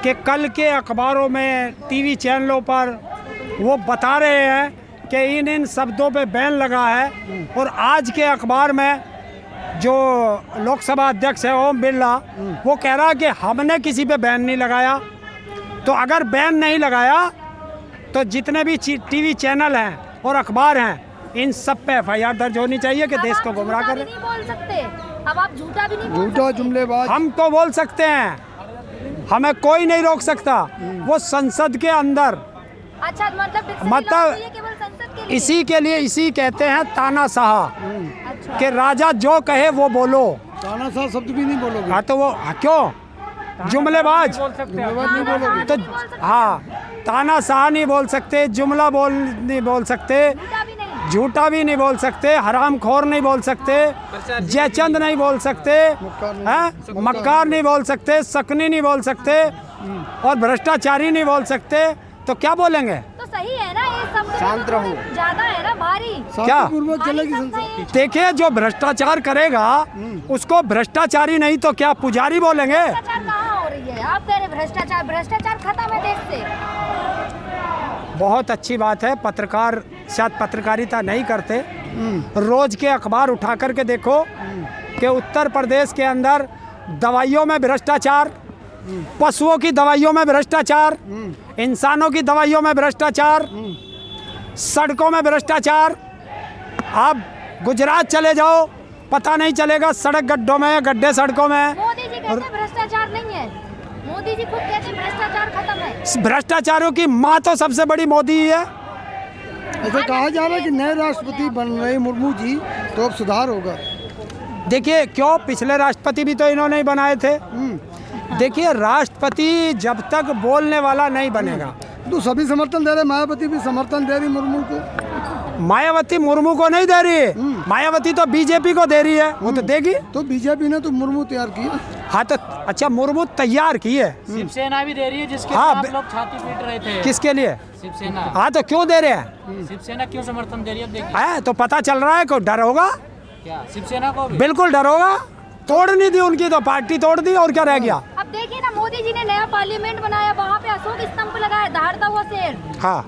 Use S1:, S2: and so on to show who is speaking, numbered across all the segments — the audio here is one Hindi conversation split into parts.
S1: कि कल के अखबारों में, टीवी चैनलों पर वो बता रहे हैं कि इन शब्दों पे बैन लगा है, और आज के अखबार में जो लोकसभा अध्यक्ष है ओम बिरला, वो कह रहा है कि हमने किसी पे बैन नहीं लगाया। तो अगर बैन नहीं लगाया तो जितने भी टीवी चैनल हैं और अखबार हैं, इन सब पे FIR दर्ज होनी चाहिए कि देश को गुमराह कर रहे हैं।
S2: नहीं बोल सकते, अब आप झूठा भी नहीं बोल
S3: झूठा
S2: सकते।
S3: जुमलेबाज
S1: हम तो बोल सकते हैं, हमें कोई नहीं रोक सकता। वो संसद के अंदर,
S2: अच्छा मतलब
S1: मतलब
S2: केवल संसद के लिए?
S1: इसी के लिए, इसी कहते हैं तानाशाह,
S2: अच्छा।
S1: कि राजा जो कहे वो बोलो।
S3: तानाशाह शब्द भी नहीं बोलोगे?
S1: हाँ तो वो क्यों जुमलेबाज,
S3: जुमलेबाज नहीं बोलोगे?
S1: तो हाँ, तानाशाह नहीं बोल सकते, जुमला नहीं बोल सकते,
S2: झूठा भी नहीं।
S1: झूठा भी नहीं बोल सकते, हरामखोर नहीं बोल सकते, जयचंद नहीं बोल सकते, हैं मक्कार नहीं बोल सकते, सकनी नहीं बोल सकते, और भ्रष्टाचारी नहीं बोल सकते। तो क्या बोलेंगे?
S2: तो सही है ना, ये सब
S3: शांत रहो।
S2: ज्यादा है ना भारी।
S3: शांतिपूर्वक चलेगी
S2: भारी
S3: संसद।
S2: संसद।
S1: देखिए, जो भ्रष्टाचार करेगा उसको भ्रष्टाचारी नहीं तो क्या पुजारी बोलेंगे?
S2: भ्रष्टाचार कहाँ हो रही है? आप कह रहे भ्रष्टाचार, भ्रष्टाचार खत्म है देश से।
S1: बहुत अच्छी बात है, पत्रकार शायद पत्रकारिता नहीं करते। रोज के अखबार उठा करके देखो कि उत्तर प्रदेश के अंदर दवाइयों में भ्रष्टाचार, पशुओं की दवाइयों में भ्रष्टाचार, इंसानों की दवाइयों में भ्रष्टाचार, सड़कों में भ्रष्टाचार। आप गुजरात चले जाओ, पता नहीं चलेगा सड़क गड्ढों में, गड्ढे सड़कों में।
S2: मोदी जी कहते हैं भ्रष्टाचार नहीं है, मोदी जी खुद कहते हैं भ्रष्टाचार खत्म है।
S1: भ्रष्टाचारियों की माँ तो सबसे बड़ी मोदी ही है।
S3: ऐसा कहा जा रहा है कि नए राष्ट्रपति बन रहे मुर्मू जी, तो अब सुधार होगा।
S1: देखिए, क्यों, पिछले राष्ट्रपति भी तो इन्होंने ही बनाए थे। देखिए, राष्ट्रपति जब तक बोलने वाला नहीं बनेगा,
S3: तो सभी समर्थन दे रहे, मायावती भी समर्थन दे रही मुर्मू को।
S1: मायावती मुर्मू को नहीं दे रही, मायावती तो बीजेपी को दे रही है, वो तो देगी।
S3: तो बीजेपी ने तो मुर्मू तैयार किया।
S1: हाँ तो अच्छा, मुर्मू तैयार की है,
S4: शिवसेना भी दे रही है, जिसके
S1: हाँ,
S4: आप लोग छाती पीट रहे थे।
S1: किसके लिए?
S4: शिवसेना।
S1: हाँ तो क्यों दे रहे हैं?
S4: शिवसेना क्यों समर्थन दे रही है? अब देखिए
S1: है तो पता चल रहा है, को डर होगा,
S4: क्या शिवसेना को भी?
S1: बिल्कुल डर होगा। तोड़ नहीं दी उनकी तो पार्टी, तोड़ दी, और क्या रह गया?
S2: अब देखिए ना, मोदी जी ने नया पार्लियामेंट बनाया, वहाँ पे अशोक स्तंभ लगाया, दहाड़ता हुआ शेर।
S1: हाँ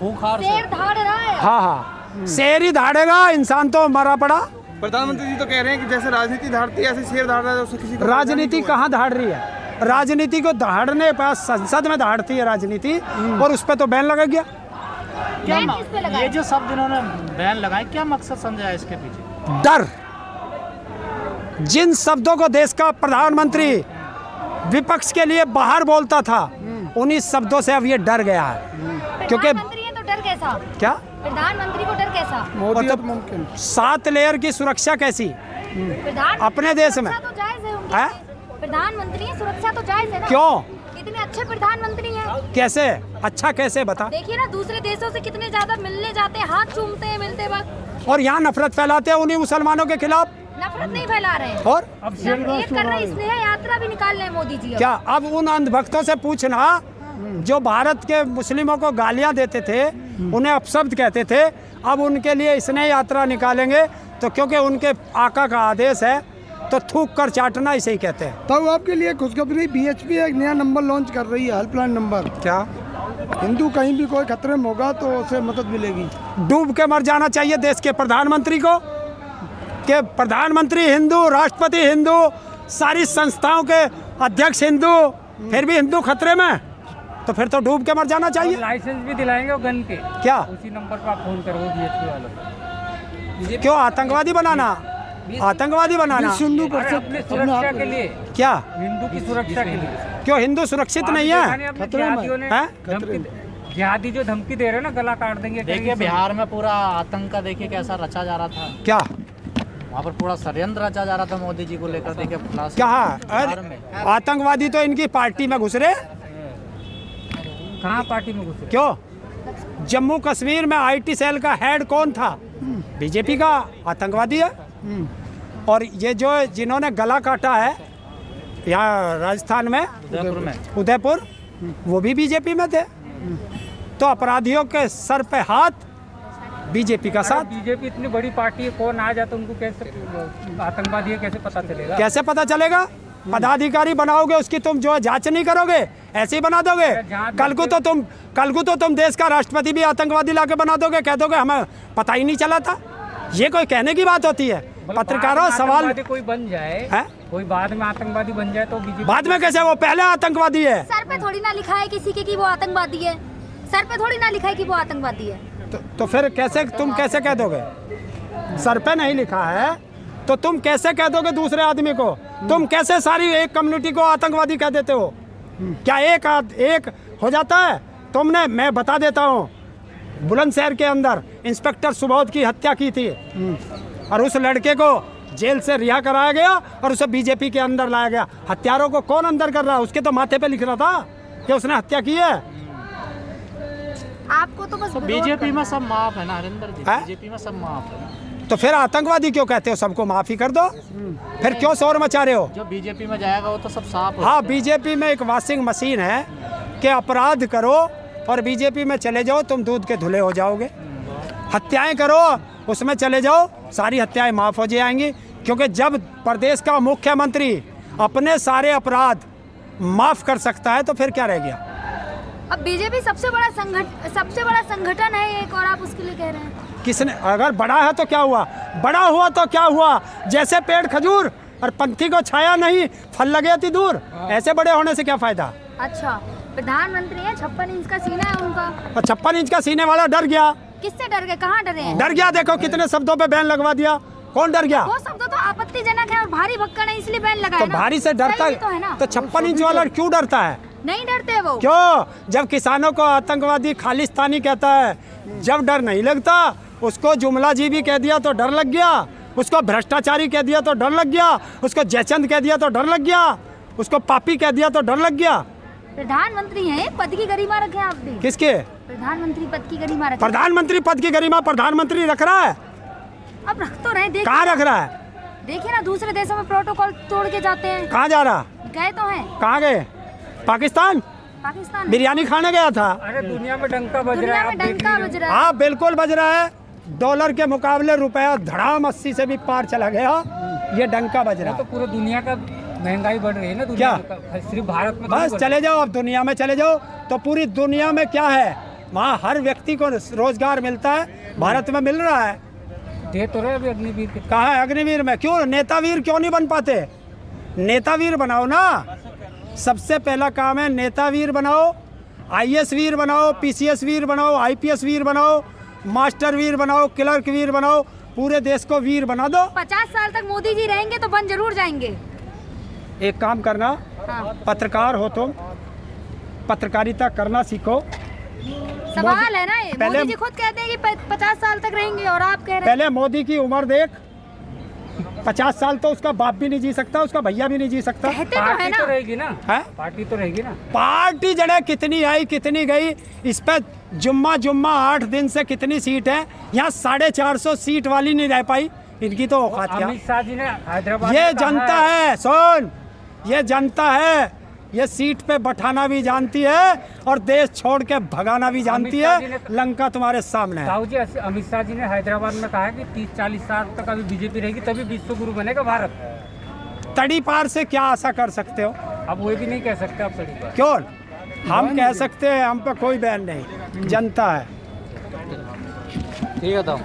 S4: खूंखार
S2: शेर दहाड़ रहा है।
S1: हाँ, शेर ही धाड़ेगा, इंसान तो मरा पड़ा।
S5: प्रधानमंत्री जी तो कह रहे हैं कि जैसे राजनीति धारती है ऐसे शेर धाड़ रहा है, उससे किसी को
S1: राजनीति कहाँ धाड़ रही है? राजनीति को दहाड़ने पर संसद में दहाड़ती है राजनीति, और उस पर तो बैन लगा गया।
S4: क्या
S2: बैन किस पे लगाया?
S4: ये जो शब्द इन्होंने बैन लगाए, क्या मकसद समझा है इसके पीछे?
S1: डर। जिन शब्दों को देश का प्रधानमंत्री विपक्ष के लिए बाहर बोलता था, उन्हीं शब्दों से अब ये डर गया है। क्योंकि
S2: प्रधानमंत्री है तो डर कैसा?
S1: क्या,
S2: प्रधानमंत्री को डर कैसा?
S3: मोदी
S1: मतलब
S3: अब मुमकिन।
S1: 7 लेयर की सुरक्षा कैसी
S2: प्रधान
S1: अपने देश में?
S2: सुरक्षा तो जायज है उनकी।
S1: हैं?
S2: प्रधानमंत्री है, सुरक्षा तो जायज है ना।
S1: क्यों?
S2: इतने अच्छे प्रधानमंत्री हैं।
S1: कैसे अच्छा, कैसे बता?
S2: देखिए ना, दूसरे देशों से कितने ज्यादा मिलने जाते हैं, हाथ चूमते हैं मिलते वक्त।
S1: और यहाँ नफरत फैलाते हैं उन्हीं मुसलमानों के खिलाफ।
S2: नफरत नहीं फैला रहे हैं,
S1: और
S2: एक कर रहे हैं, स्नेह यात्रा भी निकाल रहे हैं मोदी जी अब।
S1: क्या अब उन अंधभक्तों से पूछना जो भारत के मुस्लिमों को गालियां देते थे, उन्हें अपशब्द कहते थे, अब उनके लिए स्नेह यात्रा निकालेंगे तो क्योंकि उनके आका का आदेश है, तो थूक कर चाटना इसे ही कहते हैं।
S3: तब आपके लिए खुशखबरी, BHP एक नया नंबर लॉन्च कर रही है, हेल्पलाइन नंबर।
S1: क्या?
S3: हिंदू कहीं भी कोई खतरे में होगा तो उसे मदद मिलेगी।
S1: डूब के मर जाना चाहिए देश के प्रधानमंत्री को, कि प्रधानमंत्री हिंदू, राष्ट्रपति हिंदू, सारी संस्थाओं के अध्यक्ष हिंदू, फिर भी हिंदू खतरे में, तो फिर तो डूब के मर जाना चाहिए।
S6: लाइसेंस भी दिलाएंगे वो गन के,
S1: क्या?
S6: उसी नंबर पर आप फोन करो BHP वालों को।
S1: क्यों आतंकवादी बनाना? आतंकवादी बनाना?
S3: विश्व हिंदू
S6: अरे
S3: परिषद
S6: अपनी सुरक्षा के लिए,
S1: क्या?
S6: हिंदू की सुरक्षा के लिए।
S1: क्यों हिंदू सुरक्षित नहीं है?
S3: खतरे में।
S6: जिहादी जो धमकी दे रहे हैं ना, गला काट देंगे।
S4: देखिए बिहार में पूरा आतंक का देखिए कैसा रचा जा रहा था,
S1: क्या?
S4: वहाँ पर पूरा षड्यंत्र रचा जा रहा था मोदी जी को लेकर। देखिए
S1: क्या?
S4: बिहार में
S1: आतंकवादी तो इनकी पार्टी में घुस रहे।
S6: कहाँ पार्टी में घुसे?
S1: क्यों? जम्मू कश्मीर में IT सेल का हेड कौन था? बीजेपी का आतंकवादी है। और ये जो जिन्होंने गला काटा है यहाँ राजस्थान में, उदयपुर, वो भी बीजेपी में थे। तो अपराधियों के सर पे हाथ, बीजेपी का साथ।
S6: बीजेपी इतनी बड़ी पार्टी है, कौन आ जाता उनको कैसे आतंकवादी है कैसे पता चलेगा?
S1: कैसे पता चलेगा? पदाधिकारी बनाओगे उसकी तुम जो है जांच नहीं करोगे, ऐसे ही बना दोगे। कल को तो तुम देश का राष्ट्रपति भी आतंकवादी लाके बना दोगे, कह दोगे हमें पता ही नहीं चला था। ये कोई कहने की बात होती है? पत्रकारों सवाल
S6: आतंकवादी कोई बन जाए
S1: है,
S6: कोई बाद में आतंकवादी बन जाए तो बीजेपी
S1: बाद में कैसे? वो पहले आतंकवादी है।
S2: सर पे थोड़ी ना लिखा है किसी के कि वो आतंकवादी है, सर पे थोड़ी ना लिखा है कि वो आतंकवादी है।
S1: तो फिर कैसे तुम कैसे कह दोगे? सर पे नहीं लिखा है तो तुम कैसे कह दोगे दूसरे आदमी को? तुम कैसे सारी एक कम्युनिटी को आतंकवादी कह देते हो? क्या एक हो जाता है? तुमने, मैं बता देता हूँ, बुलंदशहर के अंदर इंस्पेक्टर सुबोध की हत्या की थी और उस लड़के को जेल से रिहा कराया गया और उसे बीजेपी के अंदर लाया गया। हत्यारों को कौन अंदर कर रहा है? उसके तो माथे पे लिख रहा था कि उसने हत्या की है।
S2: आपको तो बस
S4: बीजेपी में सब माफ है ना हरिंदर जी,
S1: है?
S4: बीजेपी में सब माफ है।
S1: तो फिर आतंकवादी क्यों कहते हो? सबको माफी कर दो, फिर क्यों शोर मचा रहे हो?
S4: जो बीजेपी में जाएगा वो तो सब साफ हो।
S1: हाँ, बीजेपी में एक वॉशिंग मशीन है कि अपराध करो और बीजेपी में चले जाओ, तुम दूध के धुले हो जाओगे। हत्याएं करो, उसमें चले जाओ, सारी हत्याएं माफ हो जाएंगी। क्योंकि जब प्रदेश का मुख्यमंत्री अपने सारे अपराध माफ कर सकता है तो फिर क्या रह गया?
S2: अब बीजेपी सबसे बड़ा संगठन है एक, और आप उसके लिए कह रहे हैं।
S1: किसने? अगर बड़ा है तो क्या हुआ? बड़ा हुआ तो क्या हुआ? जैसे पेड़ खजूर और पंथी को छाया नहीं, फल लगे थी दूर, ऐसे बड़े होने से क्या फायदा?
S2: अच्छा, प्रधानमंत्री है, 56 इंच का सीना है उनका।
S1: और 56 इंच का सीने वाला डर गया।
S2: किससे डर गए? कहाँ डरे हैं?
S1: डर गया, देखो कितने शब्दों पे बैन लगवा दिया। कौन डर गया?
S2: वो शब्द तो आपत्तिजनक है और भारी भक्कड़ है, इसलिए बैन लगाया
S1: तो
S2: ना।
S1: भारी से डरता
S2: सही तो है ना?
S1: तो 56 इंच वाला क्यों डरता है?
S2: नहीं डरते वो।
S1: क्यों? जब किसानों को आतंकवादी खालिस्तानी कहता है, जब डर नहीं लगता, उसको जुमला जी भी कह दिया तो डर लग गया, उसको भ्रष्टाचारी कह दिया तो डर लग गया, उसको जयचंद कह दिया तो डर लग गया, उसको पापी कह दिया तो डर लग गया।
S2: प्रधानमंत्री हैं, पद की गरिमा रखे आप भी।
S1: किसके?
S2: प्रधानमंत्री पद की गरिमा रखे।
S1: प्रधानमंत्री पद की गरिमा प्रधानमंत्री रख रहा है?
S2: अब रख तो रहे, देखिए
S1: कहाँ रख रहा है?
S2: देखिए ना, दूसरे देशों में प्रोटोकॉल तोड़ के जाते हैं।
S1: कहाँ जा रहा?
S2: गए तो हैं
S1: कहाँ गए? पाकिस्तान
S2: पाकिस्तान।
S1: बिरयानी खाने गया था।
S6: अरे दुनिया में डंका बज रहा
S2: दुनिया
S6: है,
S2: में
S6: आप देख
S2: डंका
S6: लीजिए।
S2: बज रहा है।
S1: हाँ, बिल्कुल बज रहा है। डॉलर के मुकाबले रुपया धड़ाम 80 से भी पार चला गया, ये डंका बज रहा
S6: तो
S1: है।
S6: पूरे दुनिया का महंगाई बढ़ रही है ना, दुनिया
S1: क्या?
S6: का, सिर्फ भारत में तो नहीं
S1: बस
S6: बढ़
S1: चले जाओ, अब दुनिया में चले जाओ तो पूरी दुनिया में क्या है, वहाँ हर व्यक्ति को रोजगार मिलता है, भारत में मिल रहा है।
S6: रही। दे तो रहे अभी अग्निवीर के।
S1: कहाँ है अग्निवीर में? क्यों नेतावीर क्यों नहीं बन पाते? नेतावीर बनाओ ना। सबसे पहला काम है नेतावीर बनाओ, IAS वीर बनाओ, PCS वीर बनाओ, IPS वीर बनाओ, मास्टर वीर बनाओ, क्लर्क वीर बनाओ, पूरे देश को वीर बना दो।
S2: 50 साल तक मोदी जी रहेंगे तो बन जरूर जाएंगे।
S1: एक काम करना,
S2: हाँ।
S1: पत्रकार हो तुम, पत्रकारिता करना सीखो।
S2: सवाल है ना ये,
S1: पहले-
S2: मोदी जी खुद कहते हैं कि 50 साल तक रहेंगे और आप कह रहे हैं।
S1: पहले मोदी की उम्र देख, 50 साल तो उसका बाप भी नहीं जी सकता, उसका भैया भी नहीं जी सकता।
S2: कहते तो है
S6: पार्टी
S2: ना।
S6: तो रहेगी ना,
S1: है?
S6: पार्टी तो रहेगी ना।
S1: पार्टी जड़े कितनी आई कितनी गई, इस पे जुम्मा 8 दिन से कितनी सीट है, यहाँ 450 सीट वाली नहीं रह पाई। इनकी तो औकात क्या?
S6: अमित शाह जी ने हैदराबाद
S1: ये
S6: में कहा
S1: जनता है, सुन, ये जनता है, ये सीट पे बैठाना भी जानती है और देश छोड़ के भगाना भी जानती
S6: अमित शाह जी
S1: है।
S6: ने-
S1: लंका तुम्हारे सामने है।
S6: साहू जी, अमित शाह जी ने हैदराबाद में कहा कि 30-40 साल तक अभी बीजेपी रहेगी, तभी विश्व गुरु बनेगा भारत।
S1: तड़ी पार से क्या आशा कर सकते हो?
S6: अब वो भी नहीं कह सकते आप तरीका।
S1: क्यों? हम कह सकते हैं, हम पे कोई बैन नहीं, जनता है।
S4: ठीक है तो